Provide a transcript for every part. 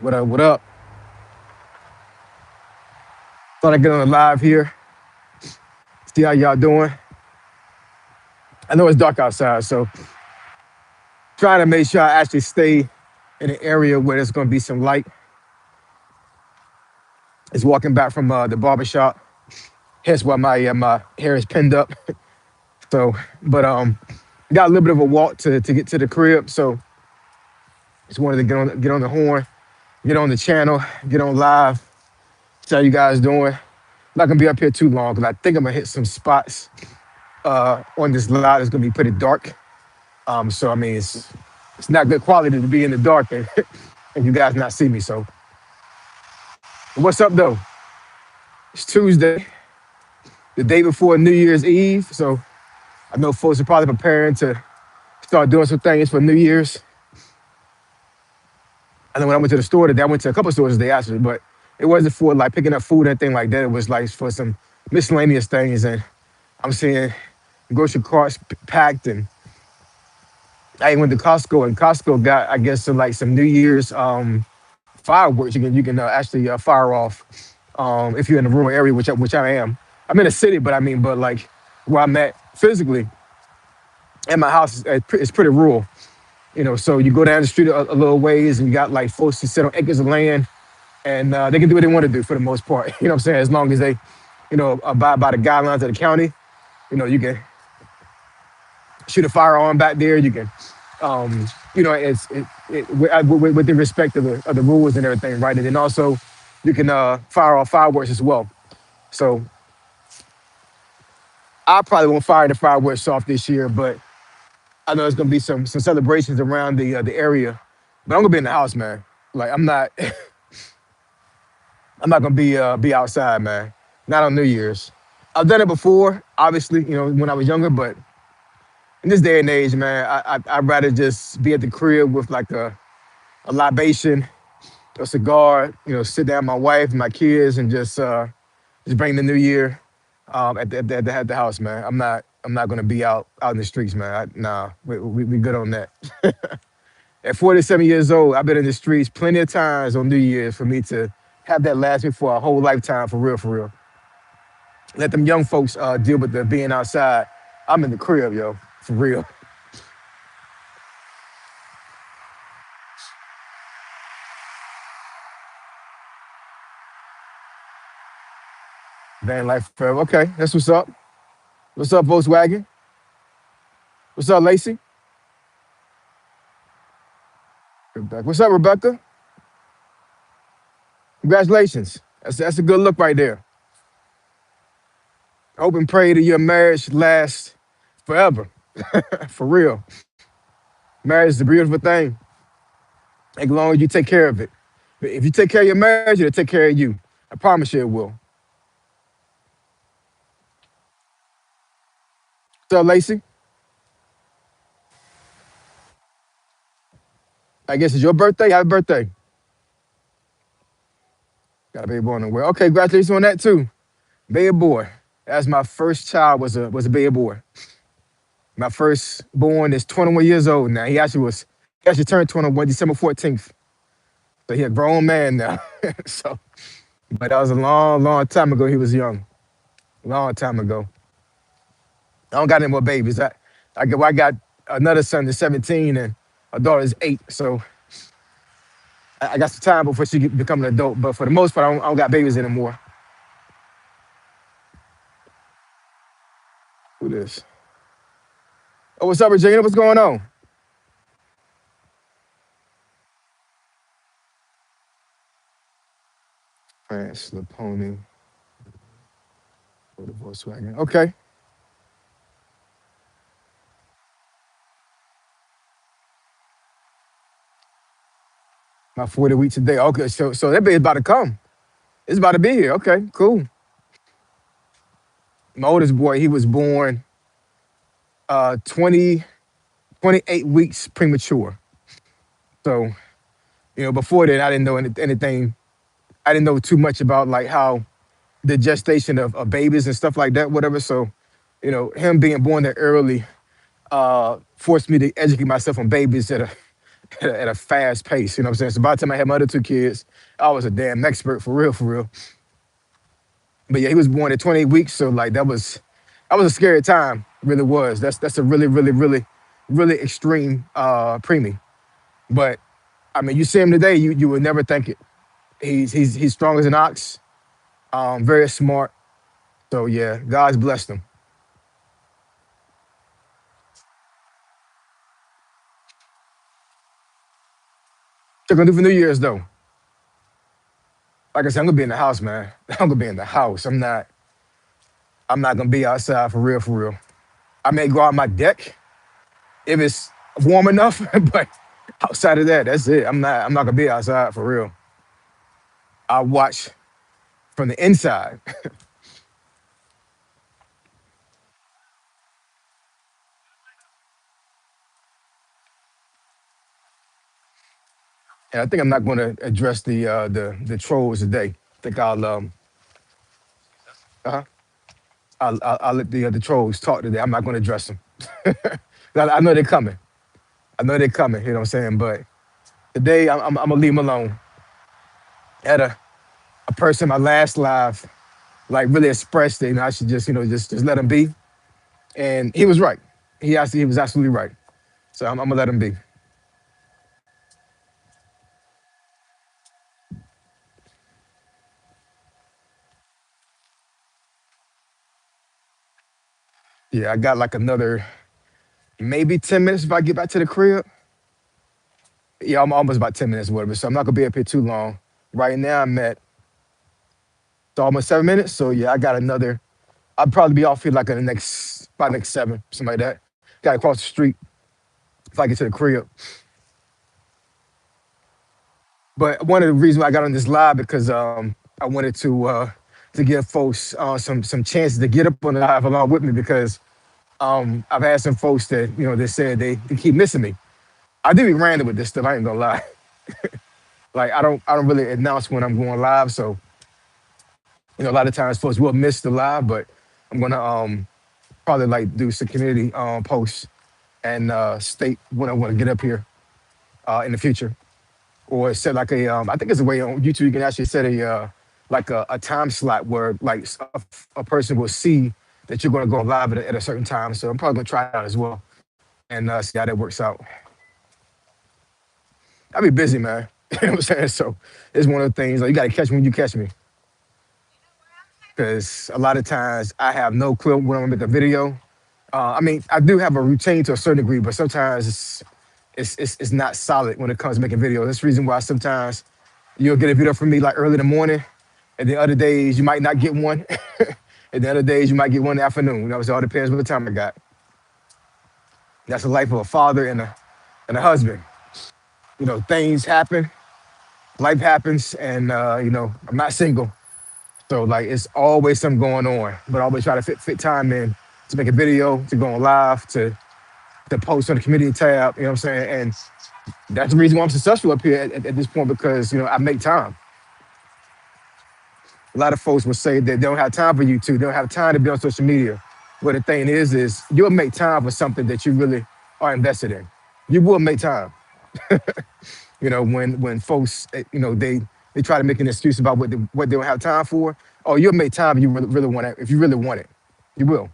What up? What up? Thought I'd get on the live here, see how y'all doing. I know it's dark outside, so trying to make sure I actually stay in an area where there's going to be some light. It's walking back from the barbershop. Hence why my hair is pinned up. So, but got a little bit of a walk to get to the crib. So just wanted to get on the horn, get on the channel, get on live. See how you guys doing. Not gonna be up here too long because I think I'm gonna hit some spots on this lot. It's gonna be pretty dark. So I mean, it's not good quality to be in the dark and, and you guys not see me. So what's up though? It's Tuesday, the day before New Year's Eve. So I know folks are probably preparing to start doing some things for New Year's. I know when I went to the store today, I went to a couple stores today actually, but it wasn't for like picking up food or anything like that. It was like for some miscellaneous things. And I'm seeing grocery carts packed, and I went to Costco, and Costco got, I guess, some New Year's fireworks you can actually fire off if you're in a rural area, which I am. I'm in a city, but like where I'm at physically, and my house is pretty rural. So you go down the street a little ways, and you got like folks who sit on acres of land, and they can do what they want to do for the most part. You know what I'm saying? As long as they, abide by the guidelines of the county, you can shoot a firearm back there. You can, with the respect of the rules and everything, right? And then also you can fire off fireworks as well. So I probably won't fire the fireworks off this year, but I know there's gonna be some celebrations around the area. But I'm gonna be in the house, man. Like I'm not I'm not gonna be outside, man. Not on New Year's. I've done it before, obviously, when I was younger, but in this day and age, man, I'd rather just be at the crib with like a libation, a cigar, sit down with my wife, my kids, and just bring the new year at the house, man. I'm not gonna be out in the streets, man. Nah, we good on that. At 47 years old, I've been in the streets plenty of times on New Year's for me to have that last me for a whole lifetime, for real, for real. Let them young folks deal with the being outside. I'm in the crib, yo, for real. Van life forever. Okay, that's what's up. What's up, Volkswagen? What's up, Lacey? Rebecca. What's up, Rebecca? Congratulations. That's a good look right there. Hope and pray that your marriage lasts forever. For real. Marriage is a beautiful thing, as long as you take care of it. But if you take care of your marriage, it'll take care of you. I promise you it will. So, Lacey, I guess it's your birthday. Happy birthday. Got a baby boy on the way. Okay, congratulations on that too. Baby boy. That's my first child was a baby boy. My first born is 21 years old now. He actually turned 21 December 14th. So he a grown man now. So, but that was a long, long time ago. He was young. Long time ago. I don't got any more babies. I got another son that's 17 and a daughter is 8. So I got some time before she become an adult. But for the most part, I don't got babies anymore. Who this? Oh, what's up, Virginia? What's going on? France, the pony, or the Volkswagen. Okay. My 40 week today. Okay, so that baby's about to come. It's about to be here. Okay, cool. My oldest boy, he was born 20, 28 weeks premature. So, before that, I didn't know anything. I didn't know too much about like how the gestation of babies and stuff like that, whatever. So, him being born that early forced me to educate myself on babies at a fast pace. You know what I'm saying? So by the time I had my other two kids, I was a damn expert for real, for real. But yeah, he was born at 28 weeks, so like that was a scary time. Really was. That's a really, really, really, really extreme preemie. But I mean, you see him today, you would never think it. He's strong as an ox, very smart. So yeah, God's blessed him. What you gonna do for New Year's though? Like I said, I'm gonna be in the house, man. I'm gonna be in the house. I'm not gonna be outside for real, for real. I may go out my deck if it's warm enough, but outside of that, that's it. I'm not gonna be outside for real. I watch from the inside. And I think I'm not gonna address the trolls today. I think uh I'll let the trolls talk today. I'm not gonna address them. I know they're coming. I know they're coming, you know what I'm saying? But today I'm gonna leave them alone. Had a person in my last live like really expressed it, I should just, just let him be. And he was right. He was absolutely right. So I'm gonna let him be. Yeah, I got like another maybe 10 minutes if I get back to the crib. Yeah, I'm almost about 10 minutes, whatever. So I'm not gonna be up here too long. Right now I'm at it's almost 7 minutes. So yeah, I got another. I'll probably be off here like in the next by next seven, something like that. Got to cross the street if I get to the crib. But one of the reasons why I got on this live because I wanted to give folks some chances to get up on the live along with me because I've had some folks that they said they keep missing me. I do be random with this stuff. I ain't gonna lie. Like I don't really announce when I'm going live, so a lot of times folks will miss the live, but I'm gonna probably like do some community posts and state when I want to get up here in the future, or set like I think there's a way on YouTube you can actually set like a time slot where like a person will see that you're gonna go live at a certain time. So I'm probably gonna try it out as well and see how that works out. I be busy, man. You know what I'm saying? So it's one of the things like you gotta catch me when you catch me. Because a lot of times I have no clue when I'm gonna make a video. I mean, I do have a routine to a certain degree, but sometimes it's not solid when it comes to making videos. That's the reason why sometimes you'll get a video from me like early in the morning, and the other days you might not get one, and the other days you might get one in the afternoon. So it all depends what time I got. That's the life of a father and a husband. Things happen, life happens, and I'm not single. So like it's always something going on, but I always try to fit time in to make a video, to go on live, to post on the community tab. You know what I'm saying? And that's the reason why I'm successful up here at this point because I make time. A lot of folks will say that they don't have time for YouTube, they don't have time to be on social media. But the thing is you'll make time for something that you really are invested in. You will make time. When folks, they try to make an excuse about what they don't have time for. Oh, you'll make time if you really want it. If you really want it, you will.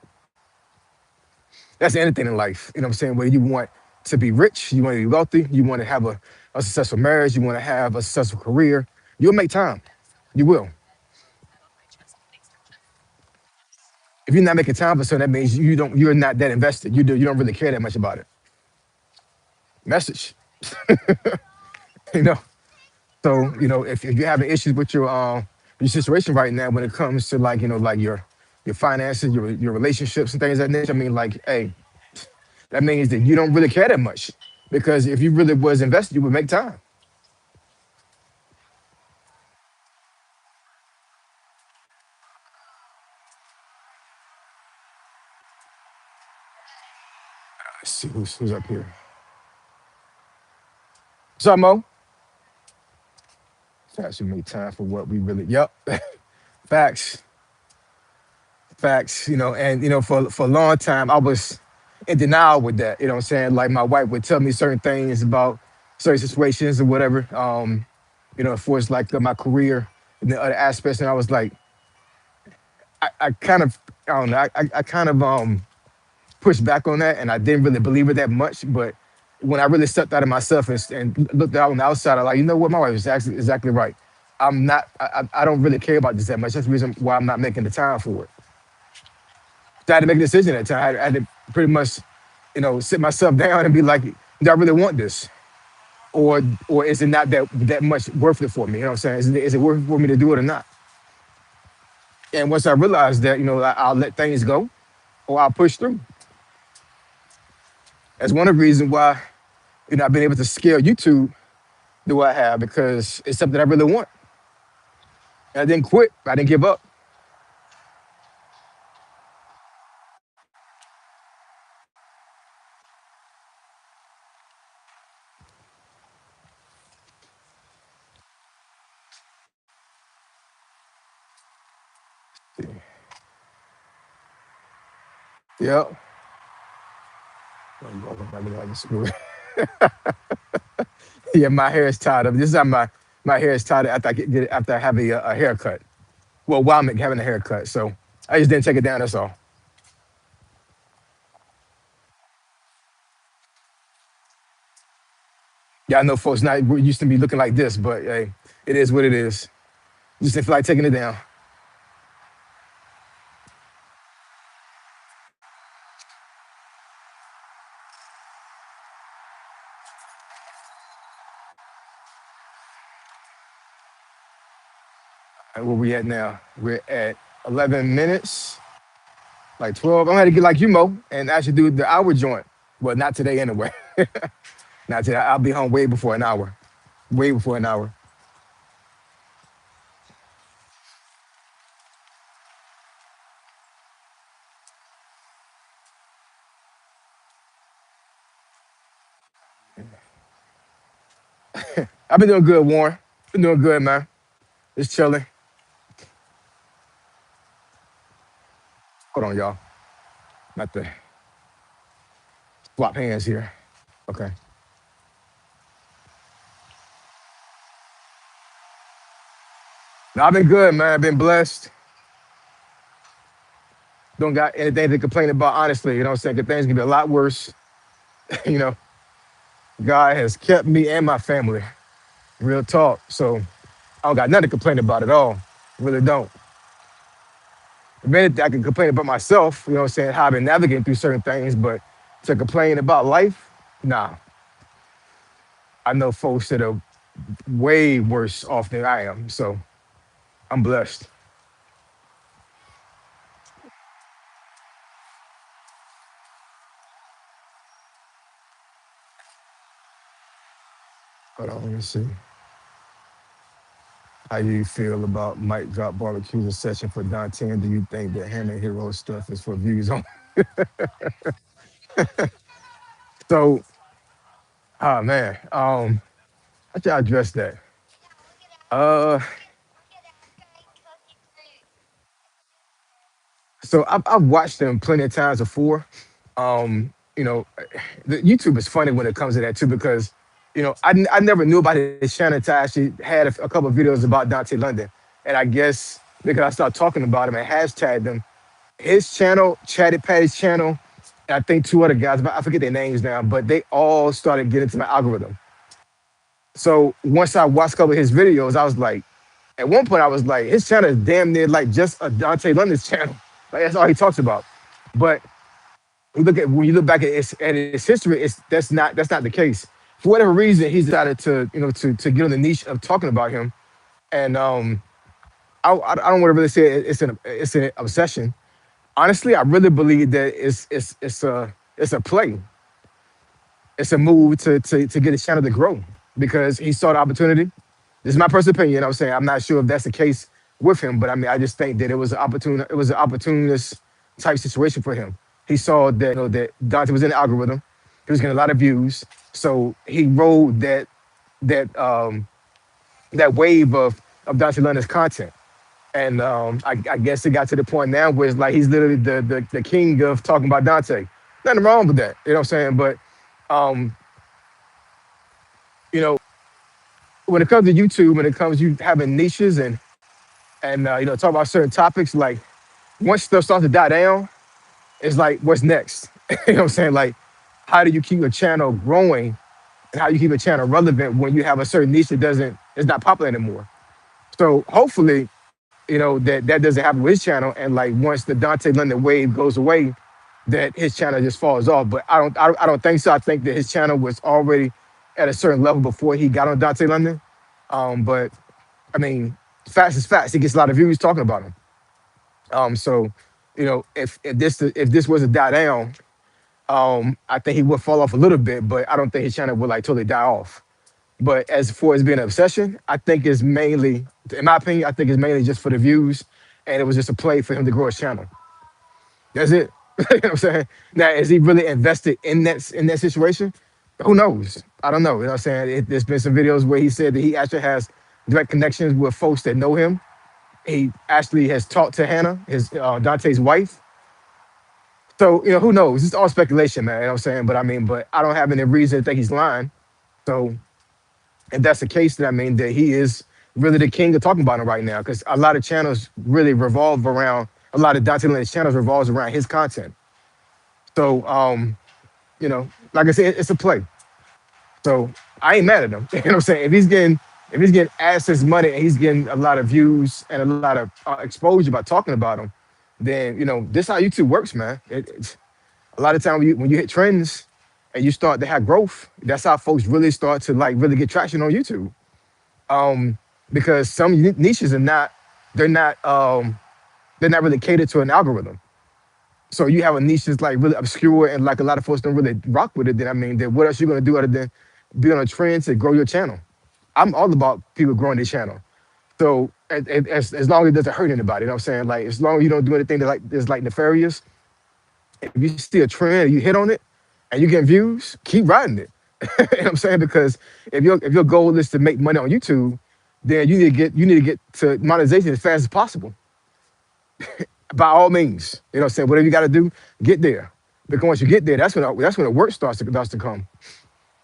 That's anything in life. You know what I'm saying? Whether you want to be rich, you want to be wealthy, you want to have a successful marriage, you want to have a successful career, you'll make time. You will. If you're not making time for something, that means you're not that invested. You don't really care that much about it. Message. You know. So, if you're having issues with your situation right now when it comes to like, like your finances, your relationships and things like that nature, I mean, like, hey, that means that you don't really care that much. Because if you really was invested, you would make time. Let's see who's up here. What's up, Mo? So actually make time for what we really. Yep. Facts. Facts. And for a long time I was in denial with that. You know what I'm saying? Like my wife would tell me certain things about certain situations or whatever. For it's like my career and the other aspects, and I was like, I kind of, I don't know, I kind of pushed back on that, and I didn't really believe it that much. But when I really stepped out of myself and looked out on the outside, I'm like, you know what, my wife is exactly right. I'm not, I don't really care about this that much. That's the reason why I'm not making the time for it. So I had to make a decision at the time. I had to pretty much, sit myself down and be like, do I really want this? Or is it not that much worth it for me? You know what I'm saying? Is it worth it for me to do it or not? And once I realized that, I'll let things go or I'll push through. That's one of the reasons why, I've been able to scale YouTube the way I have because it's something I really want. And I didn't quit. I didn't give up. Yep. Yeah, my hair is tied up. This is how my hair is tied up after after I have a haircut. Well, while I'm having a haircut, so I just didn't take it down. That's all. Yeah, I know folks not used to be looking like this, but hey, it is what it is. Just didn't feel like taking it down. And where we at now? We're at 11 minutes, like 12. I'm gonna get like you, Mo, and actually do the hour joint. Well, not today anyway. Not today. I'll be home way before an hour. Way before an hour. I've been doing good, Warren. Been doing good, man. Just chilling. Hold on, y'all. Not to swap hands here. Okay. No, I've been good, man. I've been blessed. Don't got anything to complain about, honestly. You know what I'm saying? 'Cause things can be a lot worse. you know, God has kept me and my family. Real talk. So I don't got nothing to complain about at all. Really don't. The minute I can complain about myself, you know what I'm saying, how I've been navigating through certain things, but to complain about life, nah. I know folks that are way worse off than I am. So I'm blessed. Hold on, let me see. How you feel about Mike Drop Barbecue's session for Dante? And do you think that Hannah Hero stuff is for views on? So, oh man, how should I address that? Uh, so I've watched them plenty of times before. You know, the YouTube is funny when it comes to that too because, I never knew about his channel until I actually had a couple of videos about Dante London, and I guess because I started talking about him and hashtagged him, his channel, Chatty Patty's channel, and I think two other guys, but I forget their names now, but they all started getting to my algorithm. So once I watched a couple of his videos, I was like, at one point I was like, his channel is damn near like just a Dante London's channel. Like that's all he talks about. But when you look back at his history, that's not the case. For whatever reason, he's decided to get on the niche of talking about him. And I don't want to really say it's an obsession. Honestly, I really believe that it's a play. It's a move to get his channel to grow because he saw the opportunity. This is my personal opinion. You know what I'm saying? I'm not sure if that's the case with him, but I mean, I just think that it was an opportunist type situation for him. He saw that that Dante was in the algorithm. He was getting a lot of views, so he rode that that wave of Dante London's content. And I guess it got to the point now where it's like he's literally the king of talking about Dante. Nothing wrong with that, you know what I'm saying? But um, you know, when it comes to YouTube, when it comes to you having niches and talk about certain topics, like once stuff starts to die down, it's like what's next? You know what I'm saying? Like, how do you keep a channel growing and how you keep a channel relevant when you have a certain niche that doesn't is not popular anymore? So hopefully, that doesn't happen with his channel. And like once the Dante London wave goes away, that his channel just falls off. But I don't think so. I think that his channel was already at a certain level before he got on Dante London. But I mean, facts is facts. He gets a lot of views talking about him. So if this was to die down, I think he would fall off a little bit, but I don't think his channel would like totally die off. But as for it being an obsession, I think it's mainly, in my opinion, I think it's mainly just for the views, and it was just a play for him to grow his channel. That's it. You know what I'm saying? Now, is he really invested in that situation? Who knows? I don't know. You know what I'm saying? There's been some videos where he said that he actually has direct connections with folks that know him. He actually has talked to Hannah, his Dante's wife. So, who knows? It's all speculation, man. You know what I'm saying? But I mean, but I don't have any reason to think he's lying. So if that's the case, then I mean that he is really the king of talking about him right now, because a lot of channels really revolve around a lot of Dante Lynch channels revolves around his content. So like I said, it's a play. So I ain't mad at him. You know what I'm saying? If he's getting AdSense money and he's getting a lot of views and a lot of exposure by talking about him, then this how YouTube works, man. It's a lot of time when you hit trends and you start to have growth, that's how folks really start to like really get traction on YouTube. Because some niches they're not really catered to an algorithm. So you have a niche that's like really obscure and like a lot of folks don't really rock with it. Then I mean, then what else you gonna do other than be on a trend to grow your channel? I'm all about people growing their channel. So as long as it doesn't hurt anybody, you know what I'm saying? Like as long as you don't do anything that like is like nefarious, if you see a trend, you hit on it, and you get views, keep riding it. You know what I'm saying? Because if your goal is to make money on YouTube, then you need to get to monetization as fast as possible. By all means, you know what I'm saying? Whatever you got to do, get there. Because once you get there, that's when the work starts to come.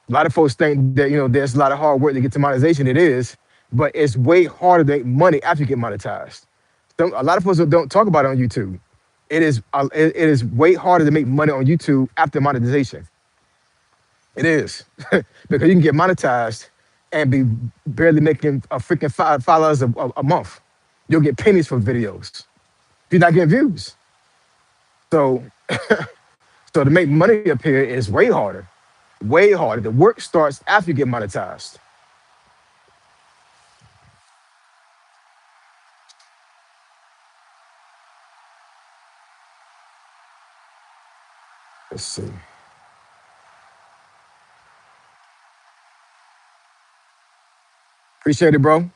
A lot of folks think that there's a lot of hard work to get to monetization. It is, but it's way harder to make money after you get monetized. A lot of folks don't talk about it on YouTube. It is way harder to make money on YouTube after monetization. It is because you can get monetized and be barely making a freaking $5 a month. You'll get pennies for videos. You're not getting views. So, so to make money up here is way harder. Way harder. The work starts after you get monetized. Let's see. Appreciate it, bro.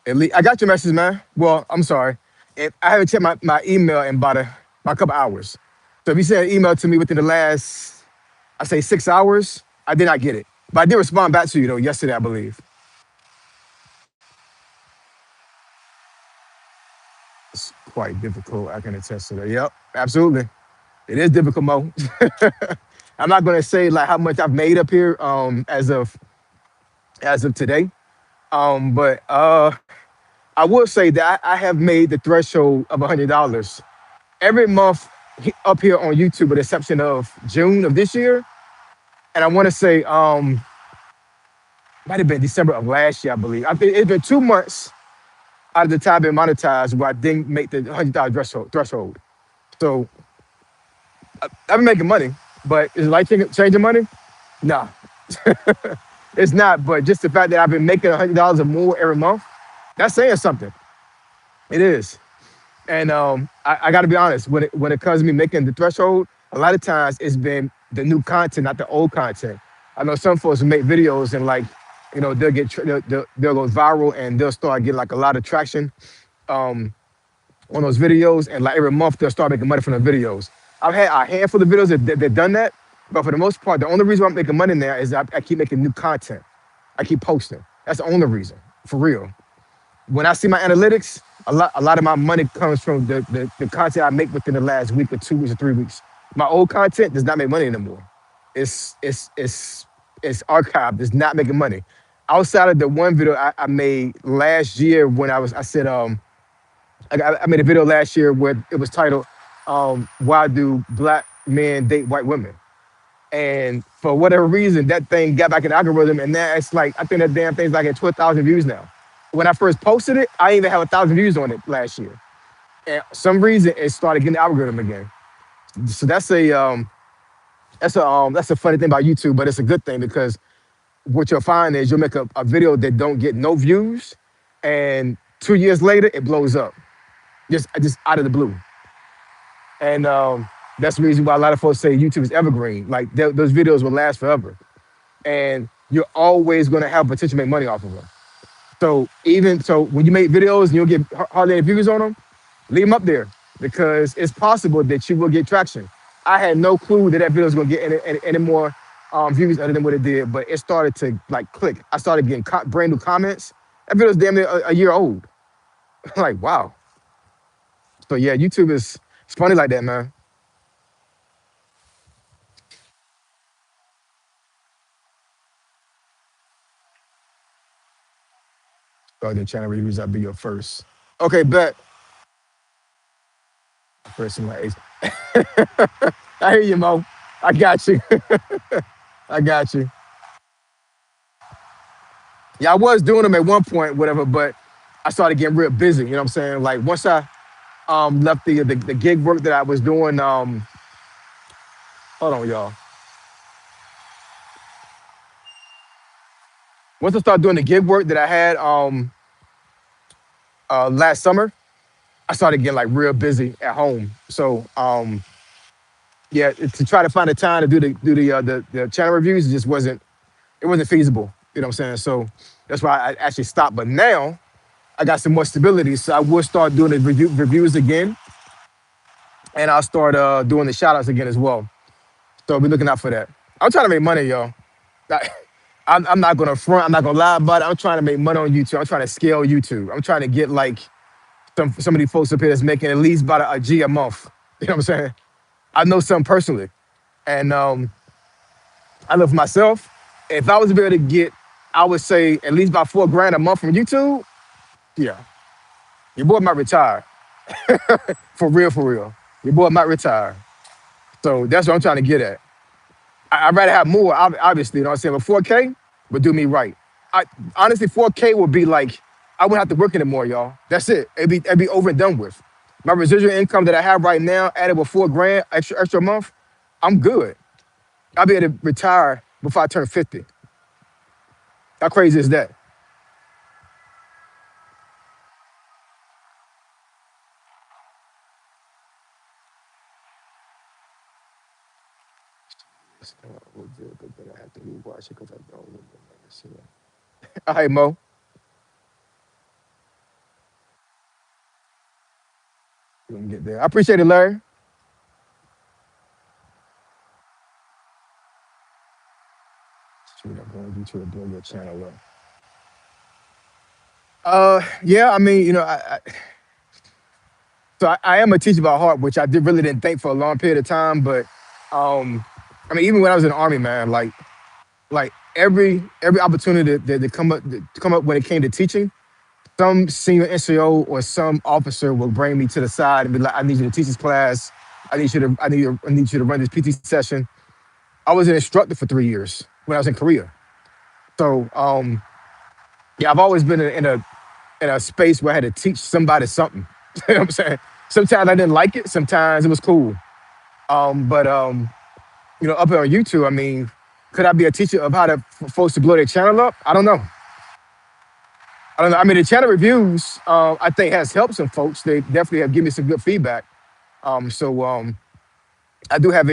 I got your message, man. Well, I'm sorry. I haven't checked my email in about a couple hours. So if you sent an email to me within the last, I say 6 hours, I did not get it. But I did respond back to you though yesterday, I believe. It's quite difficult. I can attest to that. Yep, absolutely. It is difficult, Mo. I'm not gonna say like how much I've made up here as of today. But I will say that I have made the threshold of $100 every month up here on YouTube, with the exception of June of this year. And I want to say might have been December of last year, I believe. I think it's been 2 months out of the time been monetized where I didn't make the $100 threshold. So I've been making money, but is life changing money? Nah, it's not. But just the fact that I've been making $100 or more every month, that's saying something. It is. And I got to be honest, when it comes to me making the threshold, a lot of times it's been the new content, not the old content. I know some folks who make videos and like, they'll go viral and they'll start getting like a lot of traction on those videos, and like every month they'll start making money from the videos. I've had a handful of videos that done that, but for the most part, the only reason I'm making money now is I keep making new content. I keep posting. That's the only reason, for real. When I see my analytics, a lot of my money comes from the content I make within the last week or 2 weeks or 3 weeks. My old content does not make money anymore. It's It's archived. It's not making money. Outside of the one video I made last year when I said I made a video last year where it was titled "Why Do Black Men Date White Women?" And for whatever reason, that thing got back in the algorithm, and now it's like I think that damn thing's like at 12,000 views now. When I first posted it, I didn't even have 1,000 views on it last year, and for some reason it started getting the algorithm again. So that's a funny thing about YouTube, but it's a good thing because what you'll find is you'll make a video that don't get no views, and 2 years later it blows up, just out of the blue. And that's the reason why a lot of folks say YouTube is evergreen. Like those videos will last forever, and you're always going to have potential to make money off of them. So even so, when you make videos and you'll get hardly any views on them, leave them up there because it's possible that you will get traction. I had no clue that that video was going to get any more views other than what it did, but it started to like click. I started getting brand new comments. That video is damn near a year old. Like wow. So yeah, YouTube is it's funny like that, man. So the channel reviews, I'll be your first. Okay, bet. First in my age. I hear you, Mo. I got you. I got you. Yeah, I was doing them at one point, whatever, but I started getting real busy. You know what I'm saying? Like once I left the gig work that I was doing, hold on, y'all. Once I started doing the gig work that I had last summer, I started getting like real busy at home. So yeah, to try to find a time to do the channel reviews, it wasn't feasible. You know what I'm saying? So that's why I actually stopped. But now I got some more stability, so I will start doing the reviews again, and I'll start doing the shout outs again as well. So be looking out for that. I'm trying to make money, y'all. Like, I'm not gonna front. I'm not gonna lie about it. I'm trying to make money on YouTube. I'm trying to scale YouTube. I'm trying to get like some of these folks up here that's making at least about a G a month. You know what I'm saying? I know some personally, and I know for myself. If I was to be able to get, I would say at least about 4 grand a month from YouTube. Yeah, your boy might retire. For real, for real. Your boy might retire. So that's what I'm trying to get at. I'd rather have more, obviously, you know what I'm saying? But 4K would do me right. I honestly 4K would be like, I wouldn't have to work anymore, y'all. That's it. It'd be over and done with. My residual income that I have right now, added with 4 grand extra a month, I'm good. I'll be able to retire before I turn 50. How crazy is that? All right, Mo. We're gonna get there. I appreciate it, Larry. Shoot, I'm going to to blow your channel up. Yeah, I mean, I am a teacher by heart, which I really didn't think for a long period of time. But um, I mean, even when I was in the army, man, like every opportunity to come up when it came to teaching, some senior NCO or some officer will bring me to the side and be like, "I need you to teach this class. I need you to run this PT session." I was an instructor for 3 years when I was in Korea. So yeah, I've always been in a space where I had to teach somebody something. You know what I'm saying? Sometimes I didn't like it. Sometimes it was cool. But up here on YouTube, I mean, could I be a teacher of how to for folks to blow their channel up? I don't know. I don't know. I mean, the channel reviews, I think has helped some folks. They definitely have given me some good feedback. So I do have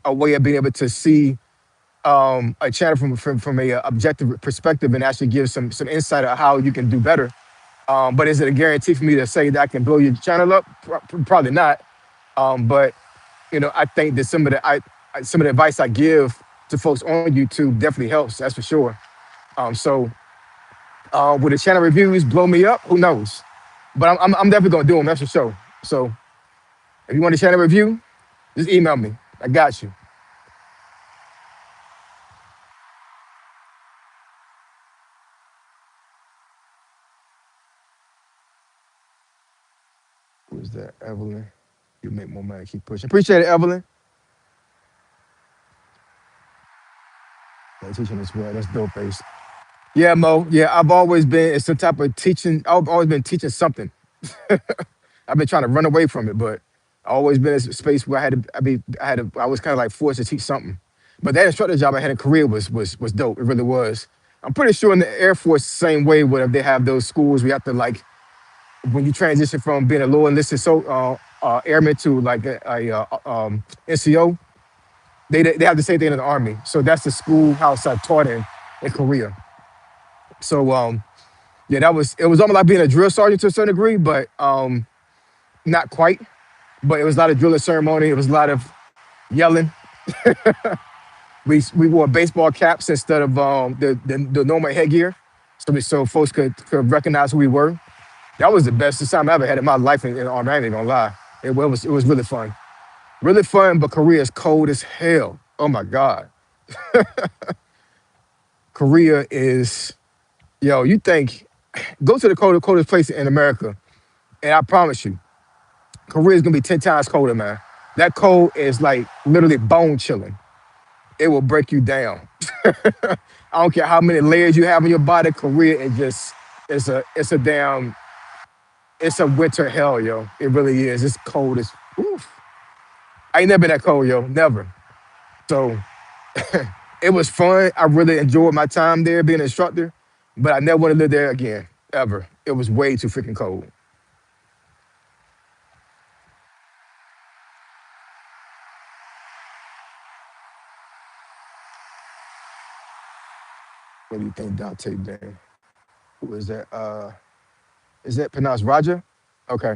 a way of being able to see a channel from a objective perspective and actually give some insight on how you can do better. But is it a guarantee for me to say that I can blow your channel up? Probably not. But I think that some of the advice I give to folks on YouTube definitely helps. That's for sure. So will the channel reviews blow me up? Who knows? But I'm definitely gonna do them. That's for sure. So if you want a channel review, just email me. I got you. Who is that? Evelyn. You make more money, keep pushing. Appreciate it, Evelyn. Yeah, teaching as well. That's dope, Ace. Yeah, Mo. Yeah, I've always been it's some type of teaching. I've always been teaching something. I've been trying to run away from it, but I always been in a space where I had to. I was kind of like forced to teach something. But that instructor job I had in Korea was dope. It really was. I'm pretty sure in the Air Force, same way, where they have those schools, we have to like when you transition from being a low enlisted airman to like a NCO. They have the same thing in the army. So that's the schoolhouse I taught in Korea. So yeah, it was almost like being a drill sergeant to a certain degree, but not quite. But it was a lot of drilling ceremony. It was a lot of yelling. We wore baseball caps instead of the normal headgear, so folks could recognize who we were. That was the best time I ever had in my life in the army. I ain't even gonna lie. It was really fun, really fun. But Korea is cold as hell. Oh my god, Korea is yo. You think go to the coldest place in America, and I promise you, Korea is gonna be 10 times colder, man. That cold is like literally bone chilling. It will break you down. I don't care how many layers you have in your body. Korea is just it's a damn it's a winter hell, yo. It really is. It's cold as oof. I ain't never been that cold, yo. Never. So it was fun. I really enjoyed my time there being an instructor, but I never want to live there again. Ever. It was way too freaking cold. What do you think, Dante Dan? Who is that? Is that pronounced Roger? Okay.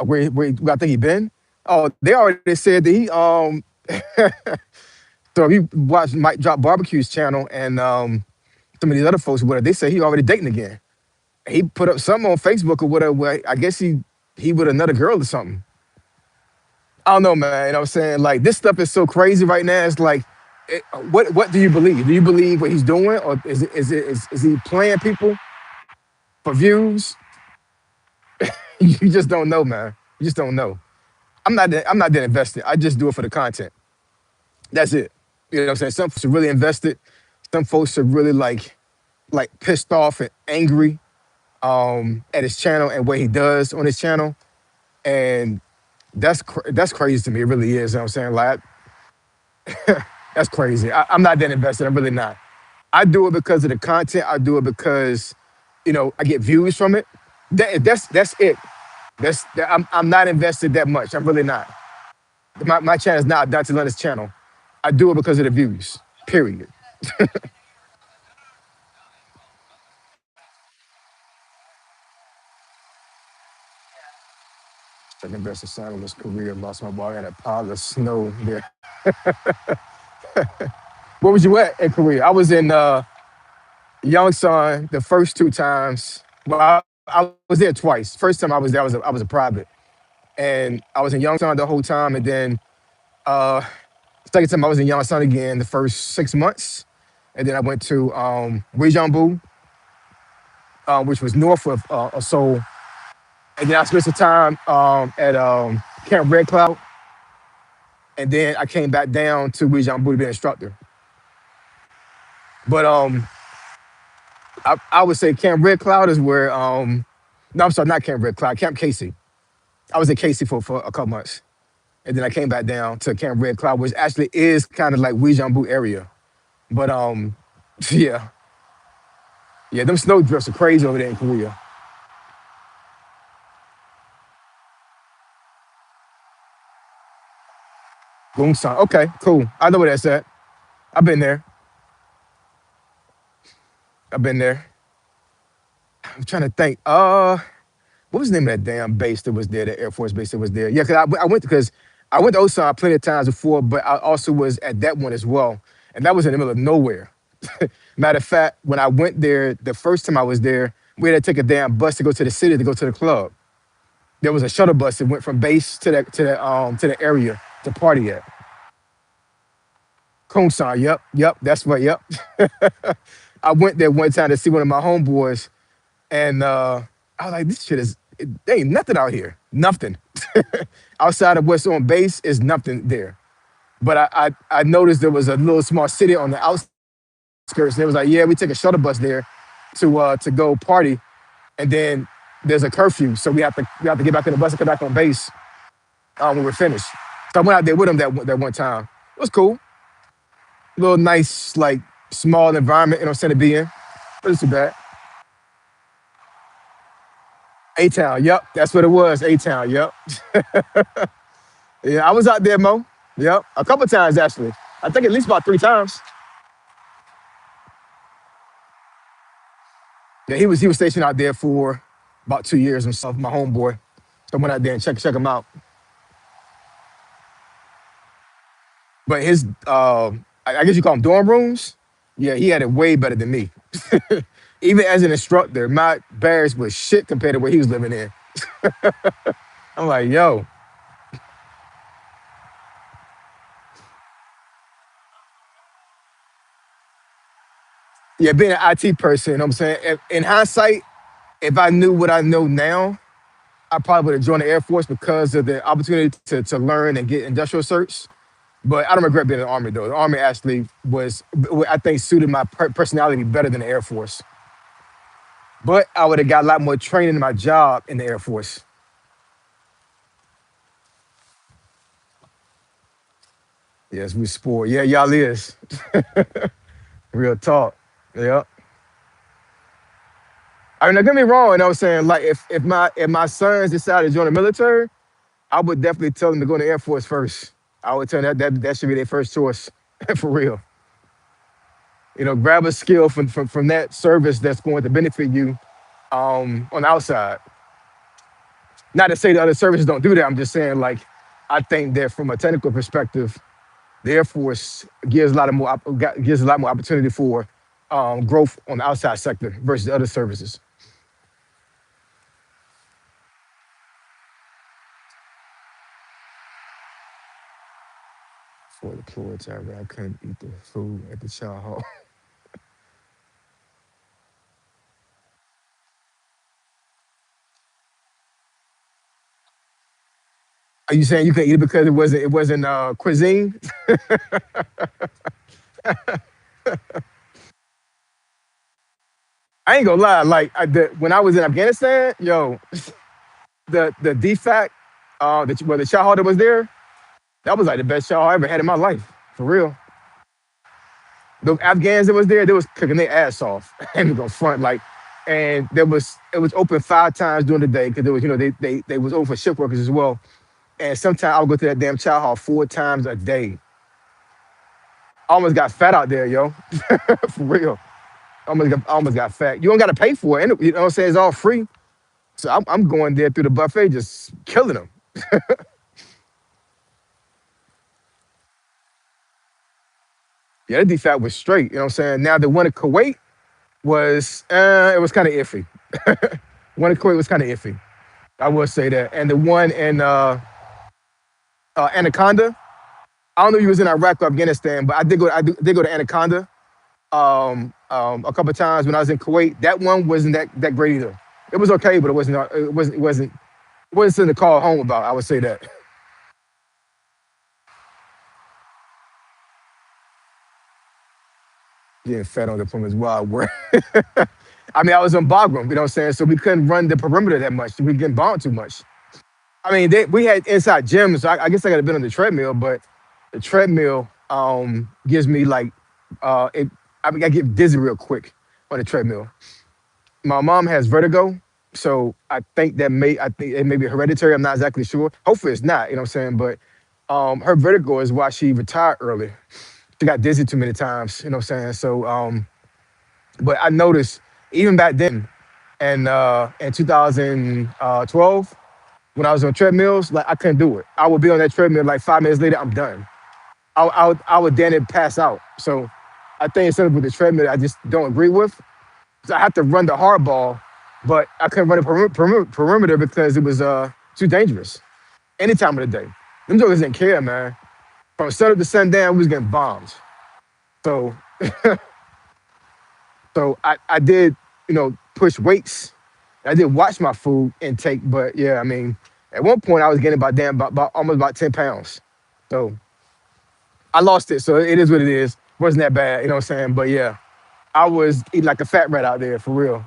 Where I think he been? Oh, they already said that he so if you watch Mike Drop Barbecue's channel and some of these other folks, whatever, they say he already dating again. He put up something on Facebook or whatever. Where I guess he with another girl or something. I don't know, man. You know what I'm saying? Like this stuff is so crazy right now. It's like, what do you believe? Do you believe what he's doing, or is he playing people for views? You just don't know, man. You just don't know. I'm not that invested. I just do it for the content. That's it. You know what I'm saying? Some folks are really invested. Some folks are really like pissed off and angry at his channel and what he does on his channel. And that's crazy to me. It really is. You know what I'm saying? Like that's crazy. I'm not that invested. I'm really not. I do it because of the content. I do it because, I get views from it. That's it. I'm not invested that much. I'm really not. My channel is not Dante Leonard's channel. I do it because of the views. Period. Second best assignment was career. Lost my ball in a pile of snow there. Where was you at in Korea? I was in Yongsan the first two times. Well, I was there twice. First time I was there, I was a private, and I was in Yongsan the whole time, and then uh, second time I was in Yongsan again the first 6 months, and then I went to Uijeongbu, which was north of Seoul, and then I spent some time at Camp Red Cloud, and then I came back down to Uijeongbu to be an instructor. But I would say Camp Red Cloud is where no, I'm sorry, not Camp Red Cloud, Camp Casey. I was in Casey for a couple months. And then I came back down to Camp Red Cloud, which actually is kind of like Uijeongbu area. But yeah, yeah, them snow drifts are crazy over there in Korea. Gongsan. Okay, cool. I know where that's at. I've been there. I've been there. I'm trying to think. What was the name of that damn base that was there? The Air Force base that was there. Yeah, because I went to Osan plenty of times before, but I also was at that one as well, and that was in the middle of nowhere. Matter of fact, when I went there the first time I was there, we had to take a damn bus to go to the city to go to the club. There was a shuttle bus that went from base to the area to party at. Kongsang, yep, that's right, yep. I went there one time to see one of my homeboys, and I was like, this shit there ain't nothing out here. Nothing. Outside of what's on base is nothing there. But I noticed there was a little small city on the outskirts. And it was like, yeah, we take a shuttle bus there to go party, and then there's a curfew, so we have to get back in the bus and come back on base when we're finished. So I went out there with him that one time. It was cool. Little nice like small environment, center to be in. But it's too bad. A Town, yep, that's what it was. A Town, yep. Yeah, I was out there, Mo. Yep, a couple times actually. I think at least about 3 times. Yeah, he was stationed out there for about 2 years himself, my homeboy. So I went out there and check him out. But his, I guess you call them dorm rooms. Yeah, he had it way better than me. Even as an instructor, my barracks was shit compared to where he was living in. I'm like, yo, yeah, being an IT person, you know what I'm saying? In hindsight, if I knew what I know now, I probably would have joined the Air Force because of the opportunity to learn and get industrial certs. But I don't regret being in the Army, though. The Army actually was, I think, suited my personality better than the Air Force. But I would have got a lot more training in my job in the Air Force. Yes, we sport. Yeah, y'all is. Real talk. Yeah. I mean, don't get me wrong. You know what I'm saying? Like, if my sons decide to join the military, I would definitely tell them to go in the Air Force first. I would tell them that should be their first choice, for real. Grab a skill from that service that's going to benefit you on the outside. Not to say the other services don't do that. I'm just saying, like, I think that from a technical perspective, the Air Force gives a lot more opportunity for growth on the outside sector versus other services. For the proletariat, I couldn't eat the food at the chow hall. Are you saying you couldn't eat it because it wasn't cuisine? I ain't gonna lie. Like when I was in Afghanistan, yo, the DFAC, where the chow hall that was there, that was like the best chow hall I ever had in my life, for real. The Afghans that was there, they was cooking their ass off. And go front like, and it was open 5 times during the day because there was they was open for shift workers as well. And sometimes I would go to that damn chow hall 4 times a day. I almost got fat out there, yo, for real. I almost got fat. You don't got to pay for it. You know what I'm saying? It's all free. So I'm going there through the buffet, just killing them. Yeah, the DFAT was straight. You know what I'm saying? Now the one in Kuwait it was kind of iffy. One in Kuwait was kind of iffy. I will say that. And the one in Anaconda, I don't know if you was in Iraq or Afghanistan, but I did go to Anaconda a couple of times when I was in Kuwait. That one wasn't that great either. It was okay, but it wasn't something to call home about. I would say that. Getting fed on the plane was wild work. I mean, I was in Bagram, you know what I'm saying? So we couldn't run the perimeter that much. We getting bombed too much. I mean, we had inside gyms. So I guess I could have been on the treadmill, but the treadmill gives me like it. I mean, I get dizzy real quick on the treadmill. My mom has vertigo, so I think it may be hereditary. I'm not exactly sure. Hopefully, it's not. You know what I'm saying? But her vertigo is why she retired early. She got dizzy too many times. You know what I'm saying? So, but I noticed even back then, and in 2012, when I was on treadmills, like I couldn't do it. I would be on that treadmill like 5 minutes later, I'm done. I would then pass out. So I think it's something with the treadmill I just don't agree with. So I have to run the hard ball, but I couldn't run the perimeter because it was too dangerous. Any time of the day, them jokers didn't care, man. From sun up to sundown, we was getting bombed. So I did push weights. I did watch my food intake, but yeah, I mean, At one point, I was getting about almost about 10 pounds. So I lost it. So it is what it is. Wasn't that bad, you know what I'm saying? But yeah, I was eating like a fat rat out there for real.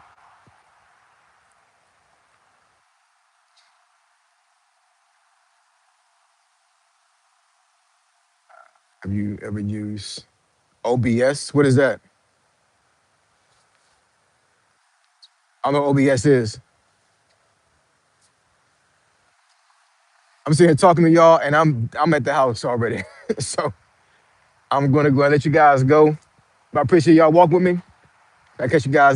Have you ever used OBS? What is that? I don't know what OBS is. I'm sitting here talking to y'all, and I'm at the house already. So I'm gonna go and let you guys go. But I appreciate y'all walk with me. I catch you guys